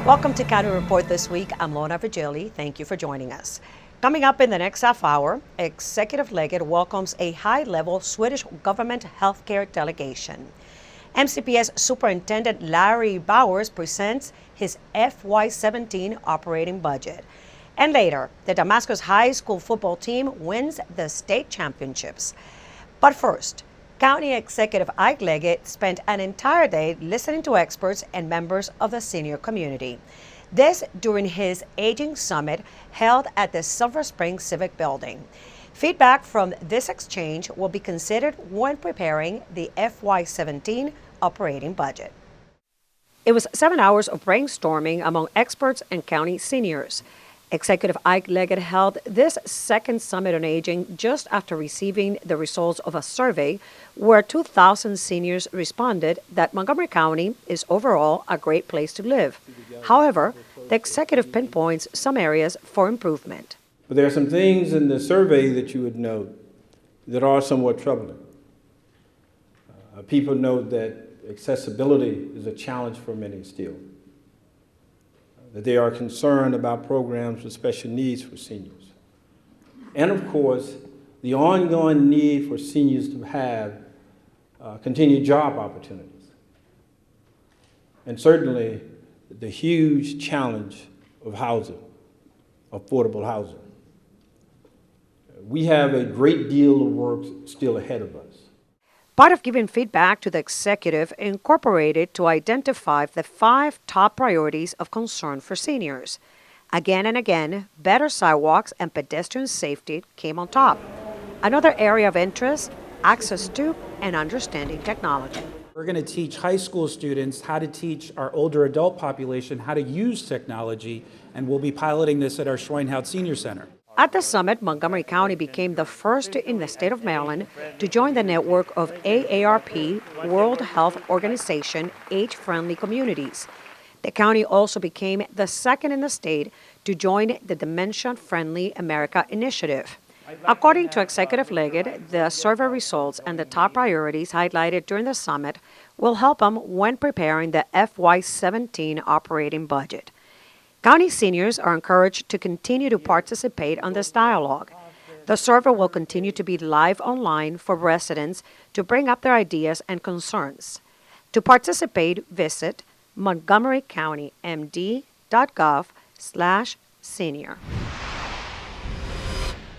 Welcome to County Report this week. I'm Lorna Vigili. Thank you for joining us. Coming up in the next half hour, Executive Legate welcomes a high-level Swedish government healthcare delegation. MCPS Superintendent Larry Bowers presents his FY17 operating budget. And later, the Damascus High School football team wins the state championships. But first, County Executive Ike Leggett spent an entire day listening to experts and members of the senior community. This during his Aging Summit held at the Silver Spring Civic Building. Feedback from this exchange will be considered when preparing the FY17 operating budget. It was 7 hours of brainstorming among experts and county seniors. Executive Ike Leggett held this second Summit on Aging just after receiving the results of a survey where 2,000 seniors responded that Montgomery County is overall a great place to live. However, the executive pinpoints some areas for improvement. But there are some things in the survey that you would note that are somewhat troubling. People note that accessibility is a challenge for many still. That they are concerned about programs with special needs for seniors. And of course, the ongoing need for seniors to have continued job opportunities. And certainly, the huge challenge of housing, affordable housing. We have a great deal of work still ahead of us. Part of giving feedback to the executive incorporated to identify the 5 top priorities of concern for seniors. Again and again, better sidewalks and pedestrian safety came on top. Another area of interest, access to and understanding technology. We're going to teach high school students how to teach our older adult population how to use technology, and we'll be piloting this at our Schweinhout Senior Center. At the summit, Montgomery County became the first in the state of Maryland to join the network of AARP, World Health Organization, age-friendly communities. The county also became the second in the state to join the Dementia-Friendly America initiative. According to Executive Leggett, the survey results and the top priorities highlighted during the summit will help them when preparing the FY17 operating budget. County seniors are encouraged to continue to participate on this dialogue. The survey will continue to be live online for residents to bring up their ideas and concerns. To participate, visit montgomerycountymd.gov/senior.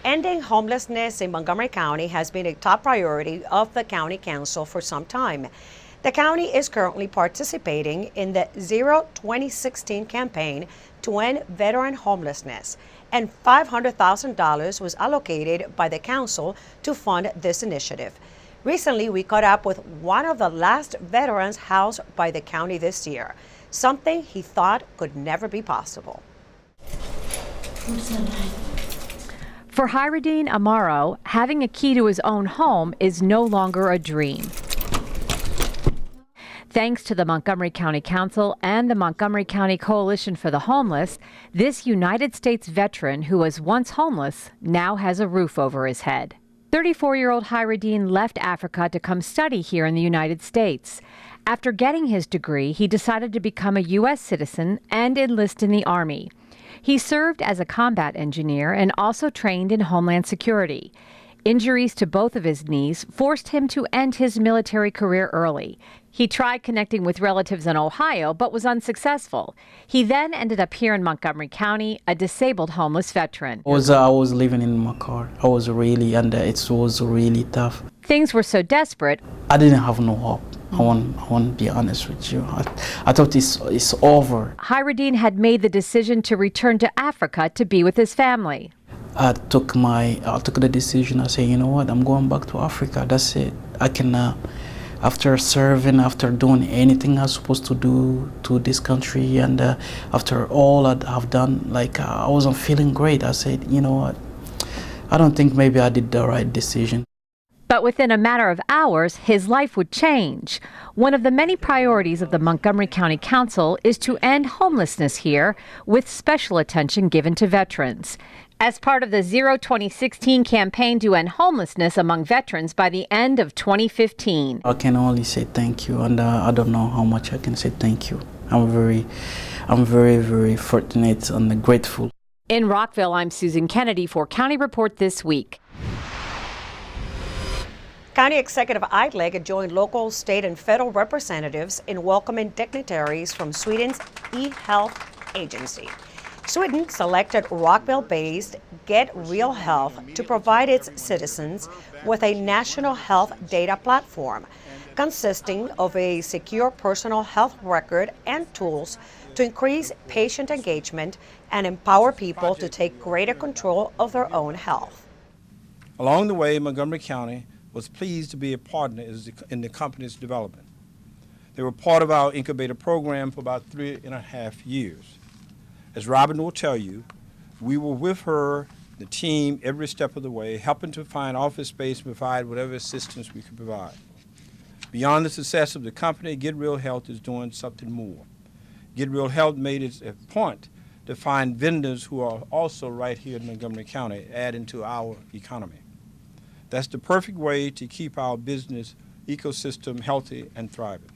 Ending homelessness in Montgomery County has been a top priority of the County Council for some time. The county is currently participating in the Zero 2016 campaign to end veteran homelessness, and $500,000 was allocated by the council to fund this initiative. Recently, we caught up with one of the last veterans housed by the county this year, something he thought could never be possible. For Hyradine Amaro, having a key to his own home is no longer a dream. Thanks to the Montgomery County Council and the Montgomery County Coalition for the Homeless, this United States veteran who was once homeless now has a roof over his head. 34-year-old Hyradine left Africa to come study here in the United States. After getting his degree, he decided to become a U.S. citizen and enlist in the Army. He served as a combat engineer and also trained in Homeland Security. Injuries to both of his knees forced him to end his military career early. He tried connecting with relatives in Ohio, but was unsuccessful. He then ended up here in Montgomery County, a disabled homeless veteran. I was living in my car. I was really under. It was really tough. Things were so desperate. I didn't have no hope. I want to be honest with you. I thought it's over. Hyradine had made the decision to return to Africa to be with his family. I took the decision. I said, you know what? I'm going back to Africa. That's it. I can, after serving, after doing anything I was supposed to do to this country, and after all I've done, I wasn't feeling great. I said, you know what? I don't think maybe I did the right decision. But within a matter of hours, his life would change. One of the many priorities of the Montgomery County Council is to end homelessness here, with special attention given to veterans. As part of the Zero 2016 campaign to end homelessness among veterans by the end of 2015. I can only say thank you, and I don't know how much I can say thank you. I'm I'm very, very fortunate and grateful. In Rockville, I'm Susan Kennedy for County Report This Week. County Executive Idleg joined local, state, and federal representatives in welcoming dignitaries from Sweden's e-health agency. Sweden selected Rockville-based Get Real Health to provide its citizens with a national health data platform consisting of a secure personal health record and tools to increase patient engagement and empower people to take greater control of their own health. Along the way, Montgomery County was pleased to be a partner in the company's development. They were part of our incubator program for about 3.5 years. As Robin will tell you, we were with her, the team, every step of the way, helping to find office space and provide whatever assistance we could provide. Beyond the success of the company, Get Real Health is doing something more. Get Real Health made it a point to find vendors who are also right here in Montgomery County, adding to our economy. That's the perfect way to keep our business ecosystem healthy and thriving.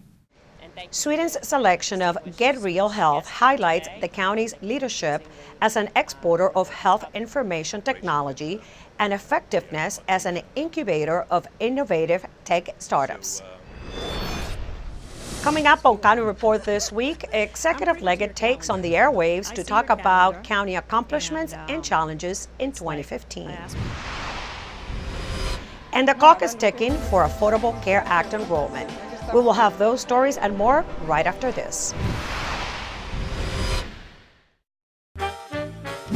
Sweden's selection of Get Real Health highlights the county's leadership as an exporter of health information technology and effectiveness as an incubator of innovative tech startups. Coming up on County Report This Week, Executive Leggett takes on the airwaves to talk about county accomplishments and challenges in 2015. And the clock is ticking for Affordable Care Act enrollment. We will have those stories and more right after this.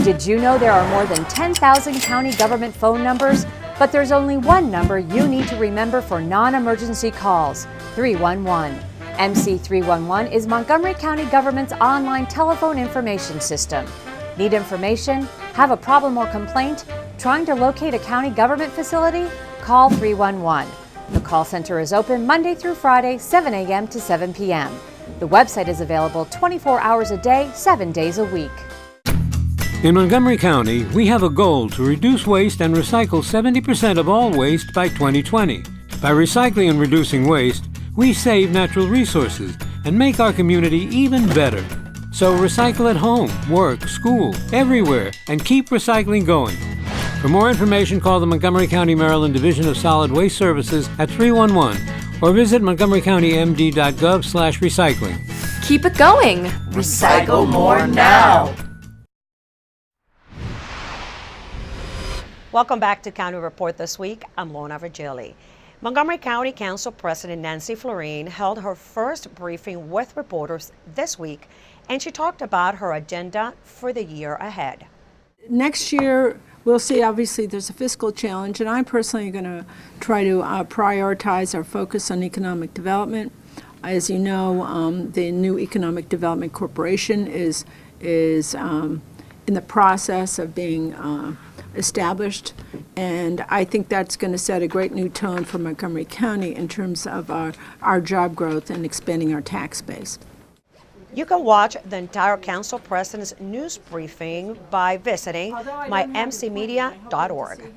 Did you know there are more than 10,000 county government phone numbers? But there's only one number you need to remember for non-emergency calls, 311. MC311 is Montgomery County government's online telephone information system. Need information? Have a problem or complaint? Trying to locate a county government facility? Call 311. The call center is open Monday through Friday, 7 a.m. to 7 p.m. The website is available 24 hours a day, 7 days a week. In Montgomery County, we have a goal to reduce waste and recycle 70% of all waste by 2020. By recycling and reducing waste, we save natural resources and make our community even better. So recycle at home, work, school, everywhere, and keep recycling going. For more information, call the Montgomery County, Maryland Division of Solid Waste Services at 311 or visit montgomerycountymd.gov/recycling. Keep it going. Recycle more now. Welcome back to County Report This Week. I'm Lorna Virgili. Montgomery County Council President Nancy Florine held her first briefing with reporters this week, and she talked about her agenda for the year ahead. Next year, we'll see, obviously, there's a fiscal challenge, and I personally am going to try to prioritize our focus on economic development. As you know, the new Economic Development Corporation is in the process of being established, and I think that's going to set a great new tone for Montgomery County in terms of our job growth and expanding our tax base. You can watch the entire Council President's news briefing by visiting mymcmedia.org.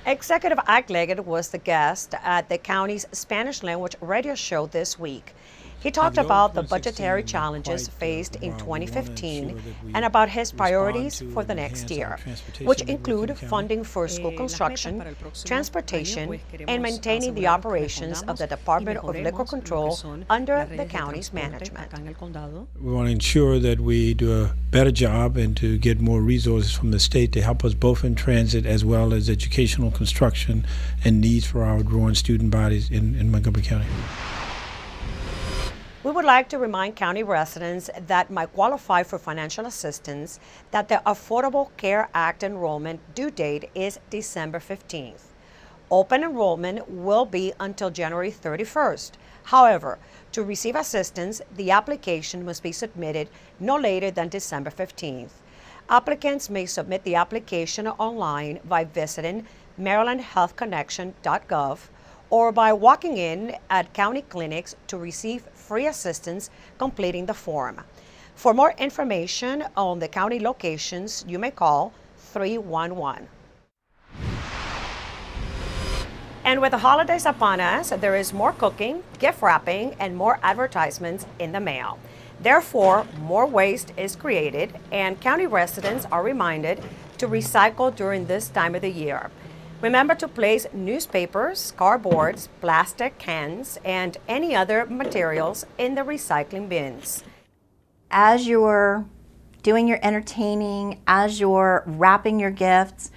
Executive Idleg was the guest at the county's Spanish language radio show this week. He talked about the budgetary challenges faced in 2015 and about his priorities for the next year, which include funding for school construction, transportation, and maintaining the operations of the Department of Liquor Control under the county's management. We want to ensure that we do a better job and to get more resources from the state to help us both in transit as well as educational construction and needs for our growing student bodies in Montgomery County. We would like to remind county residents that might qualify for financial assistance that the Affordable Care Act enrollment due date is December 15th. Open enrollment will be until January 31st. However, to receive assistance, the application must be submitted no later than December 15th. Applicants may submit the application online by visiting marylandhealthconnection.gov or by walking in at county clinics to receive free assistance completing the form. For more information on the county locations, you may call 311. And with the holidays upon us, there is more cooking, gift wrapping, and more advertisements in the mail. Therefore, more waste is created, and county residents are reminded to recycle during this time of the year. Remember to place newspapers, cardboards, plastic cans, and any other materials in the recycling bins. As you're doing your entertaining, as you're wrapping your gifts,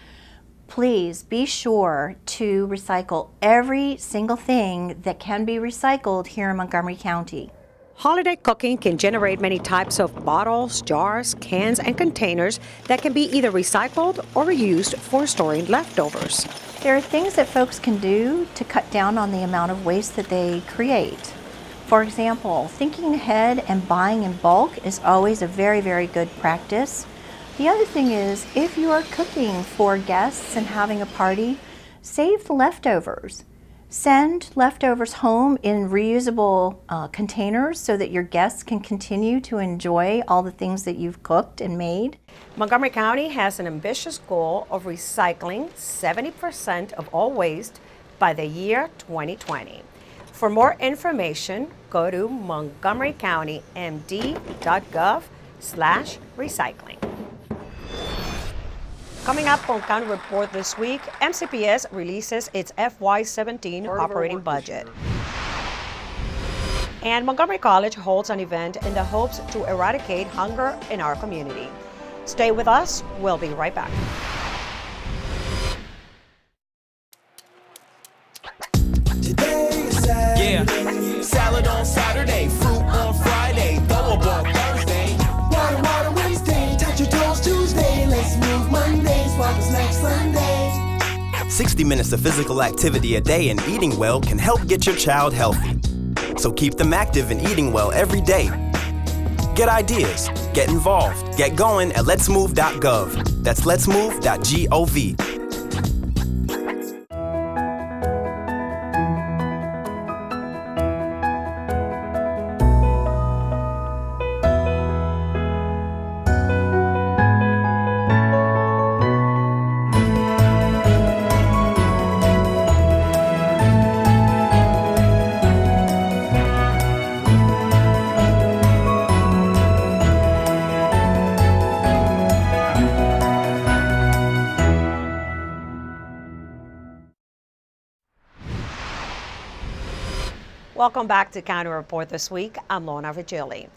please be sure to recycle every single thing that can be recycled here in Montgomery County. Holiday cooking can generate many types of bottles, jars, cans, and containers that can be either recycled or reused for storing leftovers. There are things that folks can do to cut down on the amount of waste that they create. For example, thinking ahead and buying in bulk is always a very, very good practice. The other thing is, if you are cooking for guests and having a party, save the leftovers. Send leftovers home in reusable containers so that your guests can continue to enjoy all the things that you've cooked and made. Montgomery County has an ambitious goal of recycling 70% of all waste by the year 2020. For more information, go to montgomerycountymd.gov/recycling. Coming up on County Report this week, MCPS releases its FY17 operating budget. And Montgomery College holds an event in the hopes to eradicate hunger in our community. Stay with us, we'll be right back. Yeah, salad on Saturday, fruit on Friday, throw a ball Thursday. Water Wednesday, touch your toes Tuesday, let's move Monday, swap snacks Sunday. 60 minutes of physical activity a day and eating well can help get your child healthy. So keep them active and eating well every day. Get ideas, get involved, get going at letsmove.gov. That's letsmove.gov. Welcome back to County Report this week. I'm Lorna Vigili.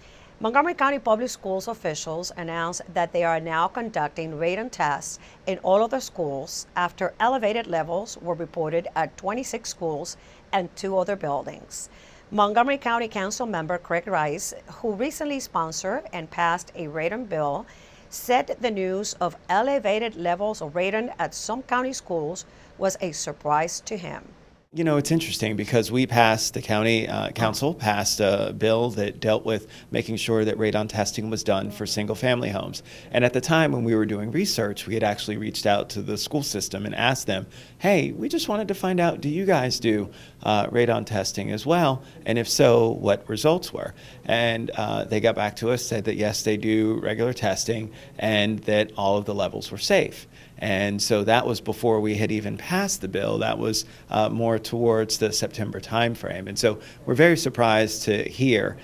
Montgomery County Public Schools officials announced that they are now conducting radon tests in all of the schools after elevated levels were reported at 26 schools and 2 other buildings. Montgomery County Council member Craig Rice, who recently sponsored and passed a radon bill, said the news of elevated levels of radon at some county schools was a surprise to him. You know, it's interesting because we passed, the county council passed a bill that dealt with making sure that radon testing was done for single family homes. And at the time when we were doing research, we had actually reached out to the school system and asked them, hey, we just wanted to find out, do you guys do radon testing as well? And if so, what results were? And they got back to us, said that yes, they do regular testing and that all of the levels were safe. And so that was before we had even passed the bill. That was more towards the September timeframe. And so we're very surprised to hear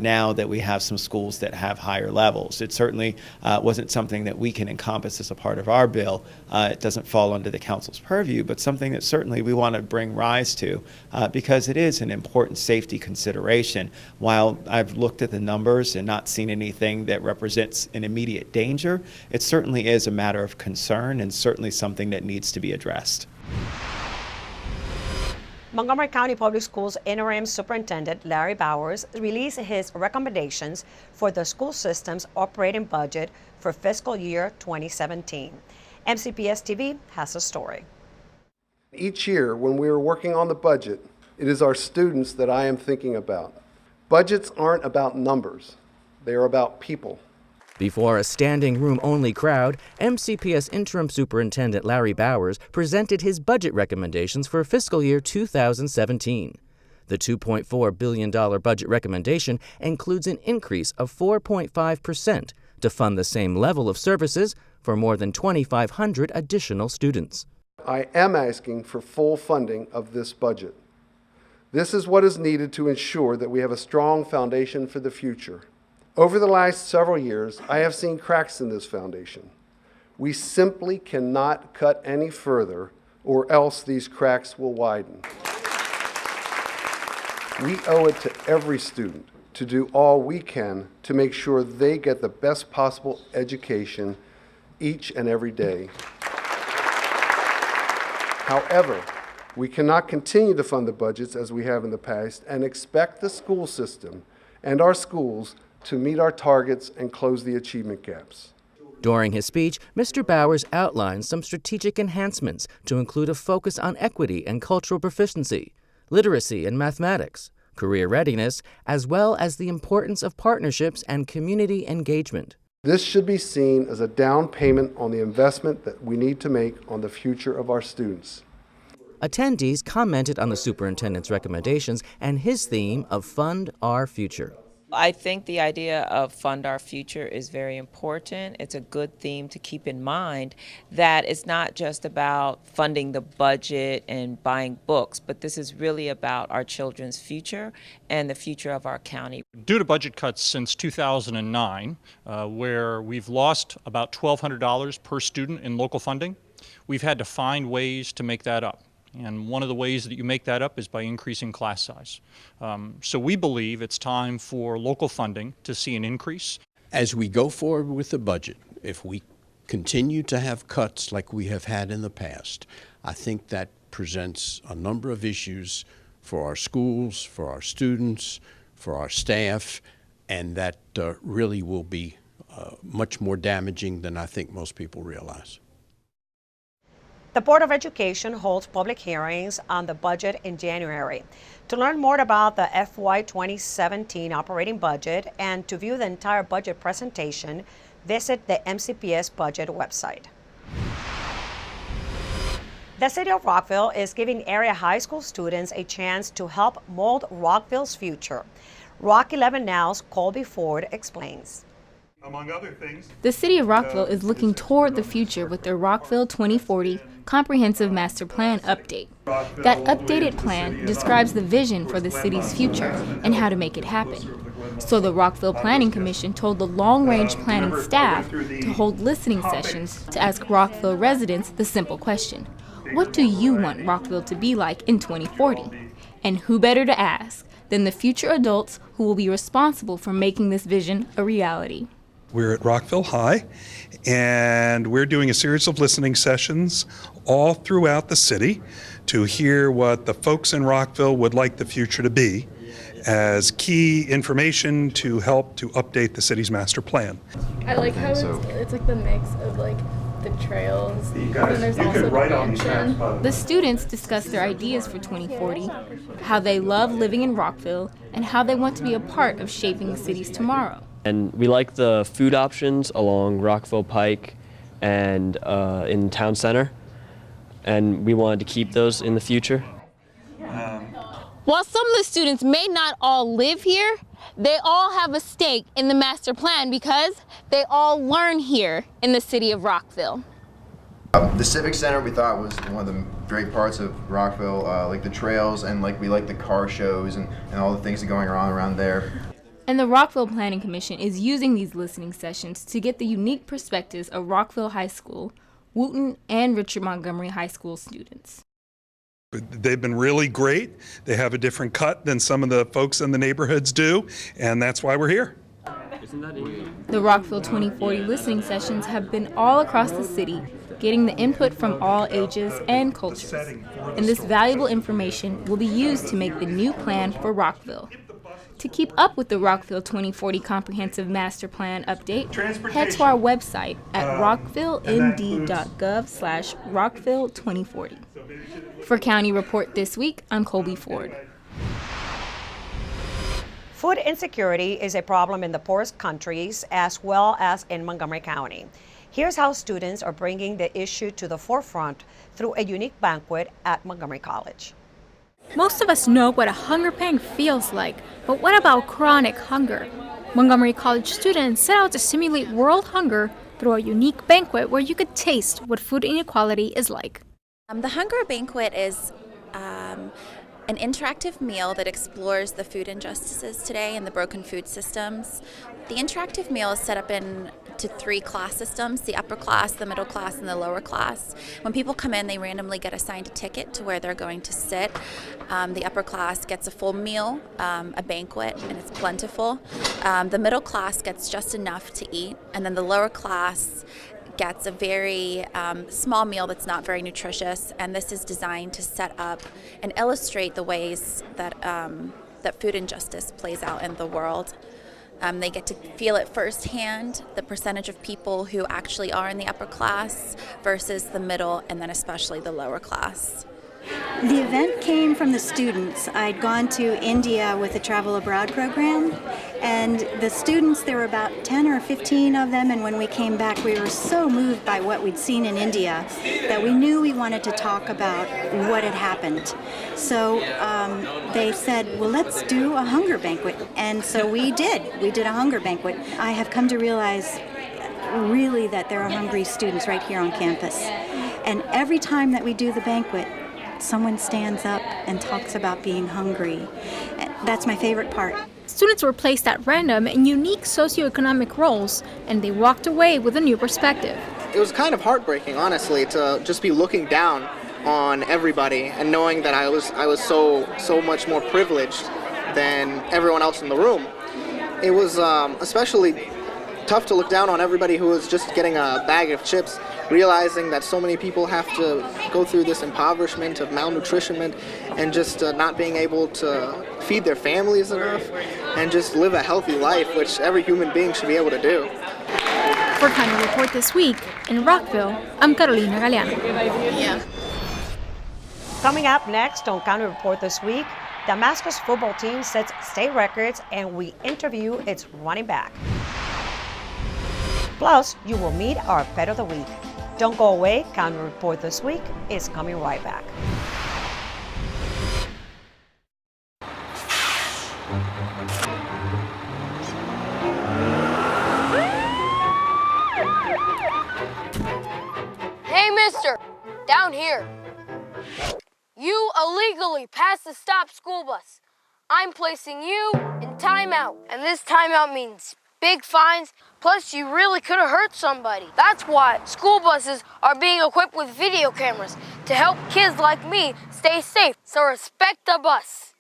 now that we have some schools that have higher levels. It certainly wasn't something that we can encompass as a part of our bill. It doesn't fall under the council's purview, but something that certainly we want to bring rise to because it is an important safety consideration. While I've looked at the numbers and not seen anything that represents an immediate danger, it certainly is a matter of concern and certainly something that needs to be addressed. Montgomery County Public Schools Interim Superintendent Larry Bowers released his recommendations for the school system's operating budget for fiscal year 2017. MCPS TV has a story. Each year when we are working on the budget, it is our students that I am thinking about. Budgets aren't about numbers, they are about people. Before a standing room-only crowd, MCPS Interim Superintendent Larry Bowers presented his budget recommendations for fiscal year 2017. The $2.4 billion budget recommendation includes an increase of 4.5% to fund the same level of services for more than 2,500 additional students. I am asking for full funding of this budget. This is what is needed to ensure that we have a strong foundation for the future. Over the last several years, I have seen cracks in this foundation. We simply cannot cut any further, or else these cracks will widen. We owe it to every student to do all we can to make sure they get the best possible education each and every day. However, we cannot continue to fund the budgets as we have in the past and expect the school system and our schools to meet our targets and close the achievement gaps. During his speech, Mr. Bowers outlined some strategic enhancements to include a focus on equity and cultural proficiency, literacy and mathematics, career readiness, as well as the importance of partnerships and community engagement. This should be seen as a down payment on the investment that we need to make on the future of our students. Attendees commented on the superintendent's recommendations and his theme of Fund Our Future. I think the idea of Fund Our Future is very important. It's a good theme to keep in mind that it's not just about funding the budget and buying books, but this is really about our children's future and the future of our county. Due to budget cuts since 2009, where we've lost about $1,200 per student in local funding, we've had to find ways to make that up. And one of the ways that you make that up is by increasing class size. So we believe it's time for local funding to see an increase. As we go forward with the budget, if we continue to have cuts like we have had in the past, I think that presents a number of issues for our schools, for our students, for our staff, and that really will be much more damaging than I think most people realize. The Board of Education holds public hearings on the budget in January. To learn more about the FY 2017 operating budget and to view the entire budget presentation, visit the MCPS budget website. The City of Rockville is giving area high school students a chance to help mold Rockville's future. Rock 11 Now's Colby Ford explains. Among other things, the City of Rockville is looking toward the future with their Rockville 2040 Comprehensive Master Plan update. That updated plan describes the vision for the city's future and how to make it happen. So the Rockville Planning Commission told the long-range planning staff to hold listening sessions to ask Rockville residents the simple question: what do you want Rockville to be like in 2040? And who better to ask than the future adults who will be responsible for making this vision a reality. We're at Rockville High, and we're doing a series of listening sessions all throughout the city to hear what the folks in Rockville would like the future to be as key information to help to update the city's master plan. I like how it's like the mix of like the trails, and then there's also the mansion. The students discuss their ideas for 2040, how they love living in Rockville, and how they want to be a part of shaping the city's tomorrow. And we like the food options along Rockville Pike and in Town Center, and we wanted to keep those in the future. While some of the students may not all live here, they all have a stake in the master plan because they all learn here in the city of Rockville. The Civic Center we thought was one of the great parts of Rockville, like the trails and we like the car shows and all the things that are going on around there. And the Rockville Planning Commission is using these listening sessions to get the unique perspectives of Rockville High School, Wooten, and Richard Montgomery High School students. They've been really great. They have a different cut than some of the folks in the neighborhoods do, and that's why we're here. The Rockville 2040 listening sessions have been all across the city, getting the input from all ages and cultures. And this valuable information will be used to make the new plan for Rockville. To keep up with the Rockville 2040 Comprehensive Master Plan update, head to our website at rockvillemd.gov/Rockville2040. For County Report This Week, I'm Colby Ford. Food insecurity is a problem in the poorest countries as well as in Montgomery County. Here's how students are bringing the issue to the forefront through a unique banquet at Montgomery College. Most of us know what a hunger pang feels like, but what about chronic hunger? Montgomery College students set out to simulate world hunger through a unique banquet where you could taste what food inequality is like. The Hunger Banquet is an interactive meal that explores the food injustices today and the broken food systems. The interactive meal is set up into 3 class systems: the upper class, the middle class, and the lower class. When people come in, they randomly get assigned a ticket to where they're going to sit. The upper class gets a full meal, a banquet, and it's plentiful. The middle class gets just enough to eat, and then the lower class gets a very small meal that's not very nutritious, and this is designed to set up and illustrate the ways that that food injustice plays out in the world. They get to feel it firsthand, the percentage of people who actually are in the upper class versus the middle, and then especially the lower class. The event came from the students. I'd gone to India with a travel abroad program, and the students, there were about 10 or 15 of them, and when we came back we were so moved by what we'd seen in India that we knew we wanted to talk about what had happened. So they said, well, let's do a hunger banquet, and so we did. We did a hunger banquet. I have come to realize really that there are hungry students right here on campus, and every time that we do the banquet, someone stands up and talks about being hungry. That's my favorite part. Students were placed at random in unique socioeconomic roles, and they walked away with a new perspective. It was kind of heartbreaking, honestly, to just be looking down on everybody and knowing that I was so much more privileged than everyone else in the room. It was especially tough to look down on everybody who was just getting a bag of chips, realizing that so many people have to go through this impoverishment of malnutrition and just not being able to feed their families enough and just live a healthy life, which every human being should be able to do. For County Report this week, in Rockville, I'm Carolina Galeano. Yeah. Coming up next on County Report this week, Damascus football team sets state records and we interview its running back. Plus, you will meet our Pet of the Week. Don't go away, County Report this week is coming right back. Hey, mister, down here. You illegally passed the stop school bus. I'm placing you in timeout, and this timeout means big fines, plus you really could have hurt somebody. That's why school buses are being equipped with video cameras to help kids like me stay safe, so respect the bus.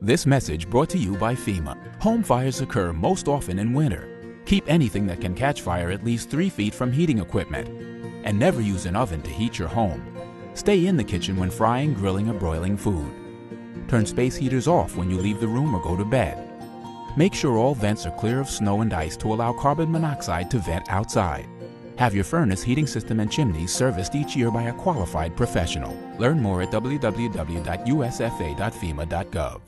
This message brought to you by FEMA. Home fires occur most often in winter. Keep anything that can catch fire at least 3 feet from heating equipment. And never use an oven to heat your home. Stay in the kitchen when frying, grilling, or broiling food. Turn space heaters off when you leave the room or go to bed. Make sure all vents are clear of snow and ice to allow carbon monoxide to vent outside. Have your furnace, heating system, and chimneys serviced each year by a qualified professional. Learn more at www.usfa.fema.gov.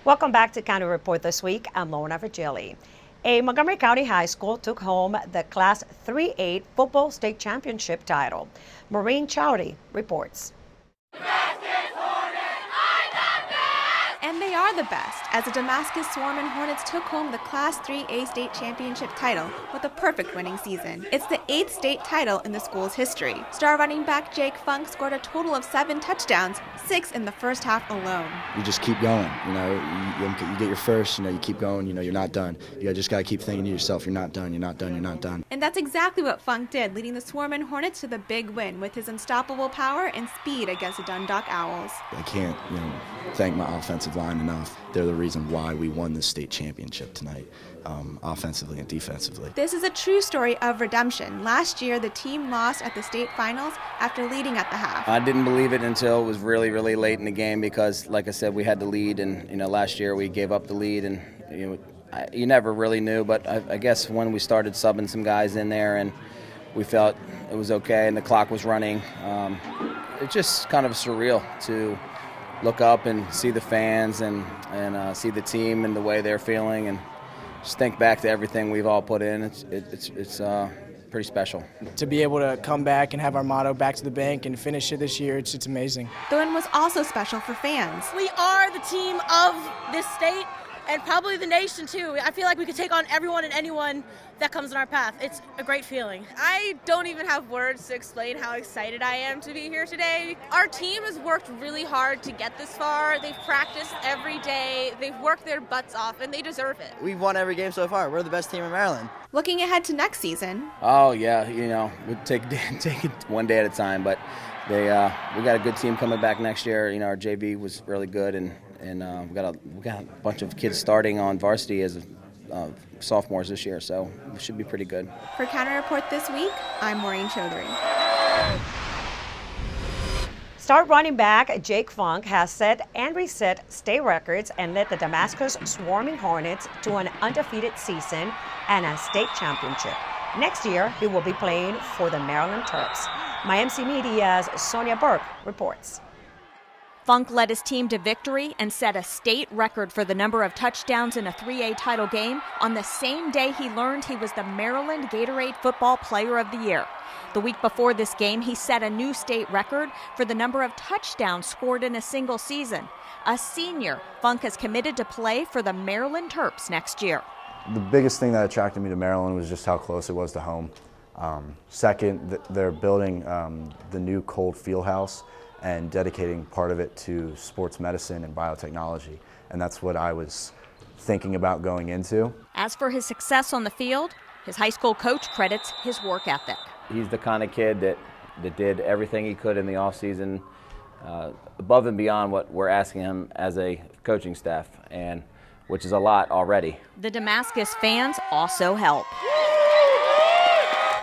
Welcome back to County Report this week. I'm Lorna Virgili. A Montgomery County high school took home the Class 3A football state championship title. Maureen Chowdy reports. And they are the best, as the Damascus Swarm and Hornets took home the Class 3A state championship title with a perfect winning season. It's the 8th state title in the school's history. Star running back Jake Funk scored a total of 7 touchdowns, 6 in the first half alone. You just keep going, you get your first, you keep going, you're not done. You just got to keep thinking to yourself, you're not done, you're not done, you're not done. And that's exactly what Funk did, leading the Swarm and Hornets to the big win with his unstoppable power and speed against the Dundalk Owls. I can't, thank my offensive line enough. They're the reason why we won this state championship tonight, offensively and defensively. This is a true story of redemption. Last year, the team lost at the state finals after leading at the half. I didn't believe it until it was really, really late in the game because, like I said, we had the lead, and last year we gave up the lead, and you never really knew. But I guess when we started subbing some guys in there, and we felt it was okay, and the clock was running, it's just kind of surreal to look up and see the fans and see the team and the way they're feeling, and just think back to everything we've all put in. It's pretty special. To be able to come back and have our motto back to the bank and finish it this year, it's amazing. The win was also special for fans. We are the team of this state, and probably the nation too. I feel like we could take on everyone and anyone that comes in our path. It's a great feeling. I don't even have words to explain how excited I am to be here today. Our team has worked really hard to get this far. They've practiced every day. They've worked their butts off, and they deserve it. We've won every game so far. We're the best team in Maryland. Looking ahead to next season. Oh yeah, we take it one day at a time, but we got a good team coming back next year. Our JV was really good, and we got a bunch of kids starting on varsity as sophomores this year, so it should be pretty good. For Counter Report this week, I'm Maureen Chaudhary. Star running back Jake Funk has set and reset state records and led the Damascus Swarming Hornets to an undefeated season and a state championship. Next year, he will be playing for the Maryland Terps. My MC Media's Sonia Burke reports. Funk led his team to victory and set a state record for the number of touchdowns in a 3A title game on the same day he learned he was the Maryland Gatorade Football Player of the Year. The week before this game, he set a new state record for the number of touchdowns scored in a single season. A senior, Funk has committed to play for the Maryland Terps next year. The biggest thing that attracted me to Maryland was just how close it was to home. Second, they're building the new Cold Field House and dedicating part of it to sports medicine and biotechnology. And that's what I was thinking about going into. As for his success on the field, his high school coach credits his work ethic. He's the kind of kid that did everything he could in the offseason, above and beyond what we're asking him as a coaching staff, and which is a lot already. The Damascus fans also help.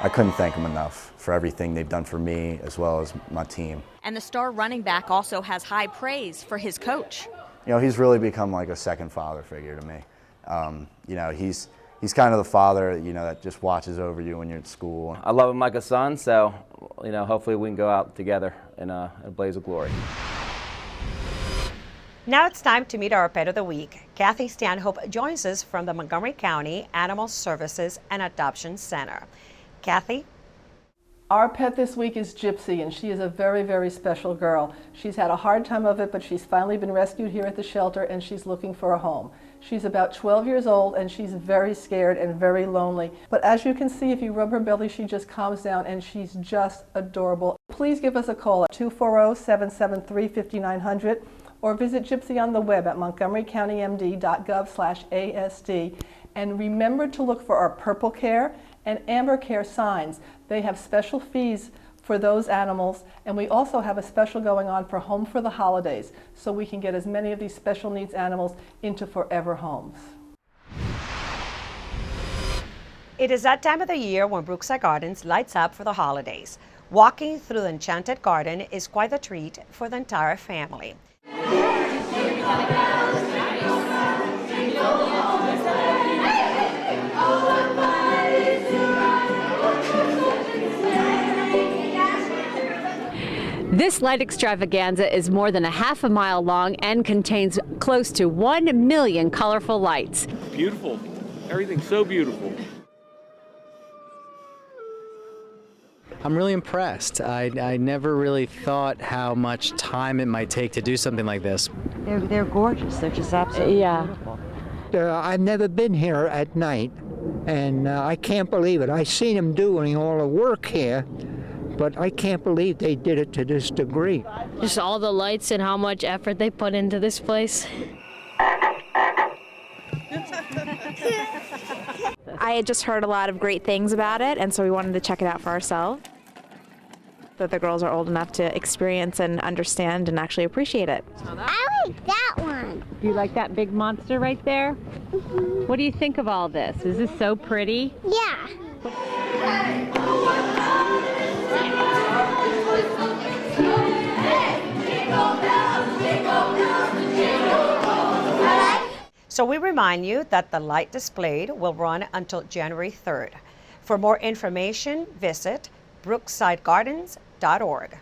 I couldn't thank them enough for everything they've done for me as well as my team. And the star running back also has high praise for his coach. He's really become like a second father figure to me. He's kind of the father, that just watches over you when you're at school. I love him like a son, so, hopefully we can go out together in a blaze of glory. Now it's time to meet our pet of the week. Kathy Stanhope joins us from the Montgomery County Animal Services and Adoption Center. Kathy? Our pet this week is Gypsy, and she is a very, very special girl. She's had a hard time of it, but she's finally been rescued here at the shelter, and she's looking for a home. She's about 12 years old, and she's very scared and very lonely. But as you can see, if you rub her belly, she just calms down, and she's just adorable. Please give us a call at 240-773-5900 or visit Gypsy on the web at montgomerycountymd.gov/ASD. And remember to look for our Purple Care and Amber Care signs. They have special fees for those animals, and we also have a special going on for Home for the Holidays, so we can get as many of these special needs animals into forever homes. It is that time of the year when Brookside Gardens lights up for the holidays. Walking through the Enchanted Garden is quite a treat for the entire family. This light extravaganza is more than a half a mile long and contains close to 1 million colorful lights. Beautiful. Everything's so beautiful. I'm really impressed. I never really thought how much time it might take to do something like this. They're gorgeous. They're just absolutely beautiful. I've never been here at night, and I can't believe it. I seen them doing all the work here, but I can't believe they did it to this degree. Just all the lights and how much effort they put into this place. I had just heard a lot of great things about it, and so we wanted to check it out for ourselves. That the girls are old enough to experience and understand and actually appreciate it. I like that one. Do you like that big monster right there? Mm-hmm. What do you think of all this? Is this so pretty? Yeah. So we remind you that the light displayed will run until January 3rd. For more information, visit brooksidegardens.org.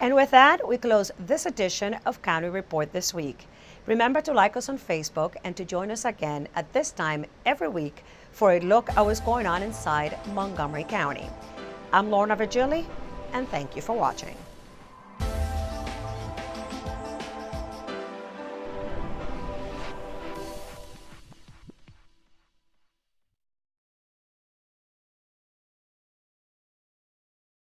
And with that, we close this edition of County Report This Week. Remember to like us on Facebook and to join us again at this time every week for a look at what's going on inside Montgomery County. I'm Lorna Virgili, and thank you for watching.